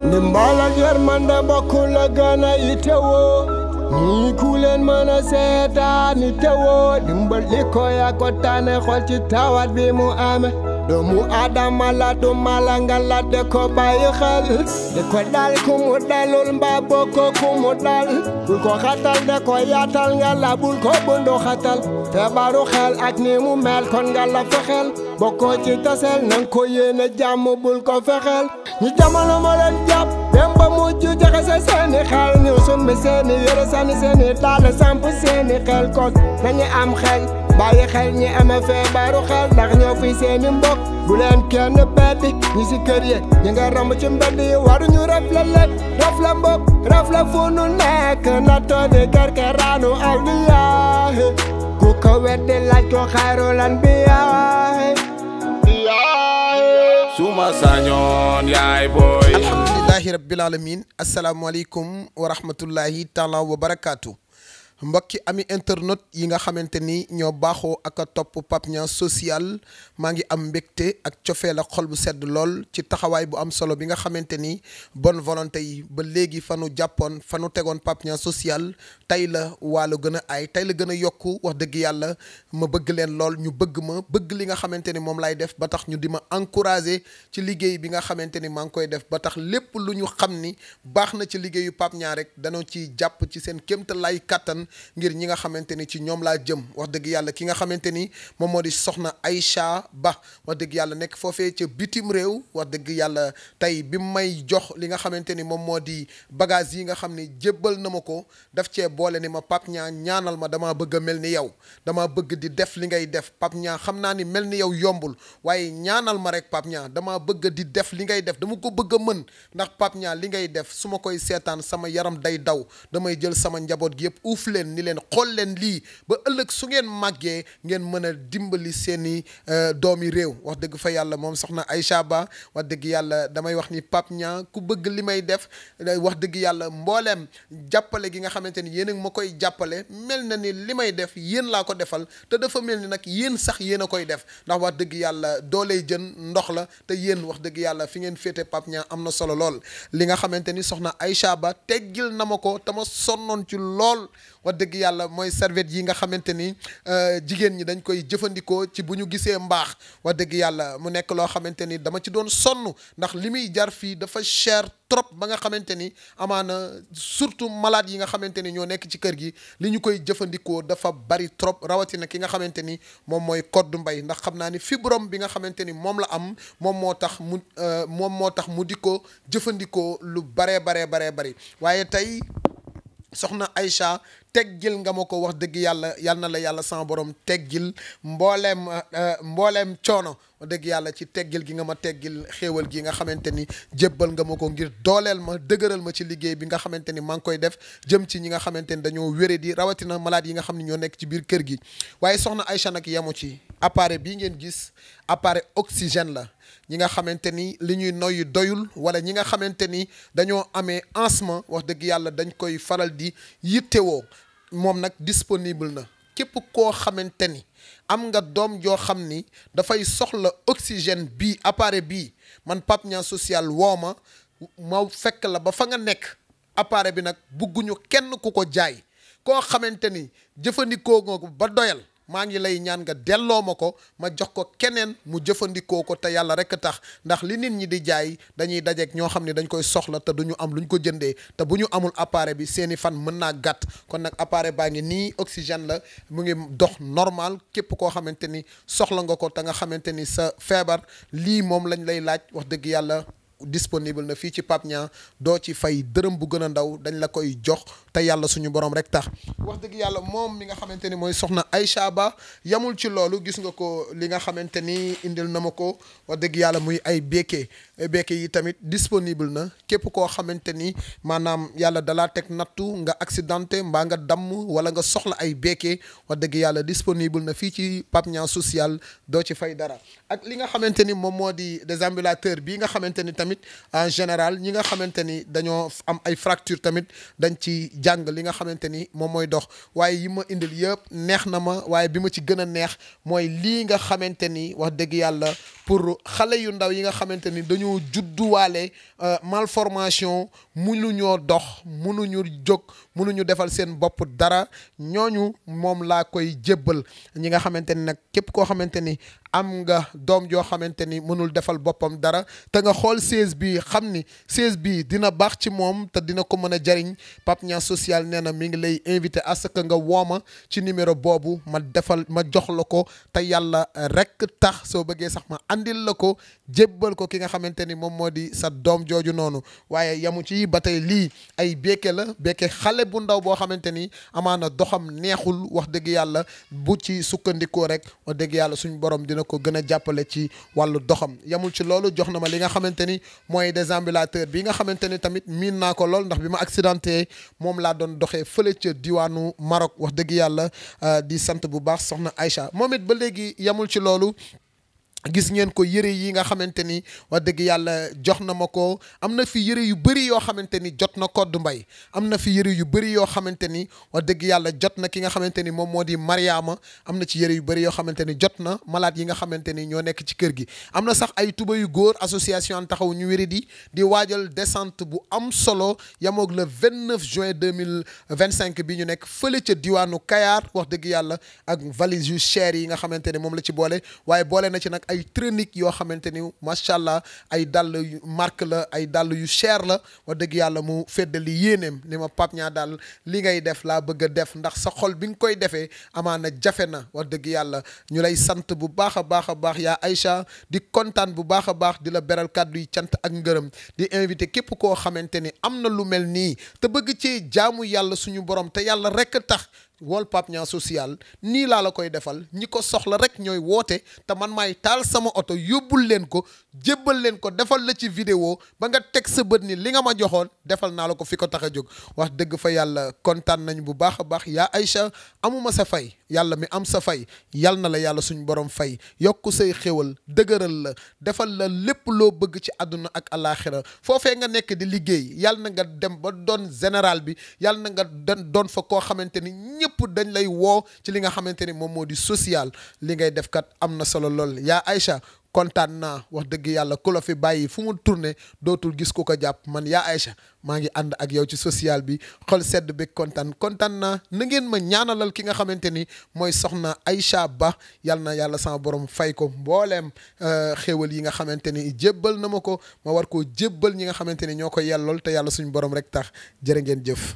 ndimbal ak yërmande bokkul la gën a yittewoo ñii ku leen mën a seetaan yittewoo dimbal li ko yaa ko tànne xool ci tawat bi mu ame doomu Adama la du mala nga la de ko bàyyi xel de ko dal ku mu dalul mbaa bokko ku mu dal bul ko xatal de ko yaatal nga la bul ko bundu xatal feebaru xel ak ni mu mel kon nga la fexel bokko ci tasel nang ko yéene jàmm bul ko fexel ñi jamono ma leen jàpp dem ba mujj jaxase seeni xel ñu summi seeni yére sànni seeni daal samp seeni xel kon nañu am xel bàyyi xel ñi amee feebaru xel ndax ñoo fi seeni mbokk bu leen kenn beddi ñi si kër yi ñi nga romb ci mbedd yi waruñu rafle leen rafle mbokk rafle fu nu nekk na toodi kerkeraanu awliyaahi ku ko weddi laaj ko xayrul anbiyaahi suma sañoon yaay booy. alhamdulillahi rabbil alamin asalaamaaleykum wa rahmatullahi taala wa barakaatu. mbokki ami internet yi nga xamante ni ñoo baaxoo ak a topp Pape Niang social maa ngi am mbégte ak cofeel ak xol bu sedd lool ci taxawaay bu am solo bi nga xamante ni bonne volonté yi ba léegi fanu jàppoon fanu tegoon Pape Niang social tey la waalo gën a ay tey la gën a yokku wax dëgg yàlla ma bëgg leen lool ñu bëgg ma bëgg li nga xamante ni moom laay def ba tax ñu di ma encourager ci liggéey bi nga xamante ni maa ngi koy def ba tax lépp lu ñu xam ni baax na ci liggéeyu Pape Niang rek danoo ci jàpp ci seen kéemtalaay kattan ngir ñi nga xamante ni ci ñoom laa jëm wax dëgg yàlla ki nga xamante ni moom moo di soxna Aïcha Ba wax dëgg yàlla nekk foofee ca bitim réew wax dëgg yàlla tey bi may jox li nga xamante ni moom moo di bagage yi nga xam ni jébbal na ma ko daf cee boole ni ma Pape Niang ñaanal ma damaa bëgg a mel ni yow damaa bëgg di def li ngay def Pape Niang xam naa ni mel ni yow yombul waaye ñaanal ma rek Pape Niang damaa bëgg di def li ngay def dama ko bëgg a mën ndax Pape Niang li ngay def su ma koy seetaan sama yaram day daw damay jël sama njaboot gi yëpp uuf leen ni leen xool leen lii ba ëllëg su ngeen màggee ngeen mën a dimbali seeni doomi réew wax dëgg fa yàlla moom soxna Aïcha Ba wax dëgg yàlla damay wax ni Pape Niang ku bëgg li may def wax dëgg yàlla mbooleem jàppale gi nga xamante ni yéen a ma koy jàppale mel na ni li may def yéen laa ko defal te dafa mel ni nag yéen sax yéen a koy def ndax wax dëgg yàlla dooley jën ndox la te yéen wax dëgg yàlla fi ngeen féete Pape Niang am na solo lool li nga xamante ni soxna Aïcha Ba teggil na ma ko te ma sonnoon ci lool wax dëgg yàlla mooy serviette yi nga xamante ni jigéen ñi dañ koy jëfandikoo ci bu ñu gisee mbaax wax dëgg yàlla mu nekk loo xamante ni dama ci doon sonn ndax li muy jar fii dafa cher trop ba nga xamante ni amaana surtout malade yi nga xamante ni ñoo nekk ci kër gi li ñu koy jëfandikoo dafa bari trop rawatina ki nga xamante ni moom mooy Codou Mbaye ndax xam naa ni fibrome bi nga xamante ni moom la am moom moo tax mu di ko jëfandikoo lu baree bari waaye tey soxna Aïcha teggil nga ma ko wax dëgg yàlla yal na la yàlla sama borom teggil mbooleem coono wax dëgg yàlla ci teggil gi nga ma teggil xéewal gi nga xamante ni jébbal nga ma ko ngir dooleel ma dëgëral ma ci liggéey bi nga xamante ni maa ngi koy def jëm ci ñi nga xamante ni dañoo wéré di rawatina malade yi nga xam ne ñoo nekk ci biir kër gi waaye soxna Aïcha nag yemu ci appareil bii ngeen gis appareil oxygène la ñi nga xamante ni li ñuy noyyi doyul wala ñi nga xamante ni dañoo amee asthme wax dëgg yàlla dañ koy faral di yittewoo moom nag disponible na képp koo xamante ni am nga doom joo xam ni dafay soxla oxygène bii appareil bii man Pape Niang social woo ma fekk la ba fa nga nekk appareil bi nag bugguñu kenn ku ko jaay koo xamante ni jëfandikoo nga ko ba doyal maa ngi lay ñaan nga delloo ma ko ma jox ko keneen mu jëfandikoo ko te yàlla rek a tax ndax li nit ñi di jaay dañuy dajeek ñoo xam ne dañ koy soxla te duñu am lu ñu ko jëndee te bu ñu amul appareil bi seeni fan mën naa gàtt kon nag appareil baa ngi nii oxygène la mu ngi dox normal képp koo xamante ni soxla nga ko te nga xamante ni sa feebar lii moom lañ lay laaj wax dëgg yàlla disponible na fii ci Pape Niang doo ci fay dërëm bu gën a ndaw dañ la koy jox te yàlla suñu borom rek tax wax dëgg yàlla moom mi nga xamante ni mooy soxna Aïcha Ba yamul ci loolu gis nga ko li nga xamante ni indil na ma ko wax dëgg yàlla muy ay békke yi tamit disponible na képp koo xamante ni maanaam yàlla dalaa teg nattu nga accidenté mbaa nga damm wala nga soxla ay békke wax dëgg yàlla disponible na fii ci Pape Niang social doo ci fay dara ak li nga xamante ni moom moo di désambulateur bii nga xamante ni tamit tamit en général ñi nga xamante ni dañoo am ay fracture tamit dañ ci jàng li nga xamante ni moom mooy dox waaye yi ma indil yëpp neex na ma waaye bi ma ci gën a neex mooy lii nga xamante ni wax dëgg yàlla pour xale yu ndaw yi nga xamante ni dañoo judduwaale malformation mënuñoo dox mënuñu jóg mënuñu defal seen bopp dara ñooñu moom laa koy jébbal ñi nga xamante ni nag képp koo xamante ni am nga doom joo xamante ni mënul defal boppam dara te nga xool siège bi xam ni siège bi dina baax ci moom te dina ko mën a jariñ Pape Niang social nee na mi ngi lay invité à ce que nga wooma ci numéro boobu ma jox la ko te yàlla rek tax soo bëggee sax ma andil la ko jébbal ko ki nga xamante ni moom moo di sa doom jooju noonu waaye yamu ci ba tey lii ay békke la békke xale bu ndaw boo xamante ni amaana doxam neexul wax dëgg yàlla bu ci sukkandikoo rek wax dëgg yàlla suñu borom dina ko gën a jàppale ci wàllu doxam yamul ci loolu jox na ma li nga xamante ni mooy déambulateur bi nga xamante ni tamit miin naa ko lool ndax bi ma accidenté moom laa doon doxee fële ca diwaanu Maroc wax dëgg yàlla di sant bu baax soxna Aïcha moom it ba léegi yamul ci loolu gis ngeen ko yëre yi nga xamante ni wax dëgg yàlla jox na ma ko am na fi yëre yu bëri yoo xamante ni jot na Codou Mbaye am na fi yëre yu bëri yoo xamante ni wax dëgg yàlla jot na ki nga xamante ni moom moo di Mariama am na ci yëre yu bëri yoo xamante ni jot na malade yi nga xamante ni ñoo nekk ci kër gi am na sax ay tuba yu góor association taxaw ñu wéri di waajal descente bu am solo yamoog le 29 juin 2025 bi ñu nekk fële ca diwaanu Kayar wax dëgg yàlla ak valise yu cher yi nga xamante ni moom la ci boole waaye boole na ci nag ay tronique yoo xamante ni macha allah ay dàll yu marque la ay dàll yu cher la wax dëgg yàlla mu feddali yéeneem ni ma Pape Niang daal li ngay def laa bëgg a def ndax sa xol bi nga koy defee amaana jafe na wax dëgg yàlla ñu lay sant bu baax a baax a baax yaa Aïcha di kontaan bu baax a baax di la beral kàddu yi cant ak ngërëm di invité képp koo xamante ni am na lu mel nii te bëgg ci jaamu yàlla suñu borom te yàlla rek tax wol Pape Niang social nii laa la koy defal ñi ko soxla rek ñooy woote te man maay taal sama oto yóbbul leen ko jébbal leen ko defal la ci vidéo ba nga teg sa bët ni li nga ma joxoon defal naa la ko fi ko tax a jóg wax dëgg fa yàlla kontaan nañ bu baax a baax yaa Aïcha amuma sa fay yàlla mi am sa fay yal na la yàlla suñ borom fay yokku say xéwal dëgëral la defal la lépp loo bëgg ci àdduna ak alaaxira foofee nga nekk di liggéey yal na nga dem ba doon général bi yal na nga doon fa koo xamante ni ñëpp dañ lay woo ci li nga xamante ni moom moo di social li ngay def kat am na solo lool yaa Aïcha kontaan naa wax dëgg yàlla ku la fi bàyyi fu mu tourné dootul gis ku ko jàpp man yaa Aïcha maa ngi ànd ak yow ci social bi xol sedd bi kontaan naa na ngeen ma ñaanalal ki nga xamante ni mooy soxna Aïcha Ba yal na yàlla sama borom fay ko mbooleem xéewal yi nga xamante ni jébbal na ma ko ma war koo jébbal ñi nga xamante ni ñoo ko yellool te yàlla suñu borom rek tax jërë ngeen jëf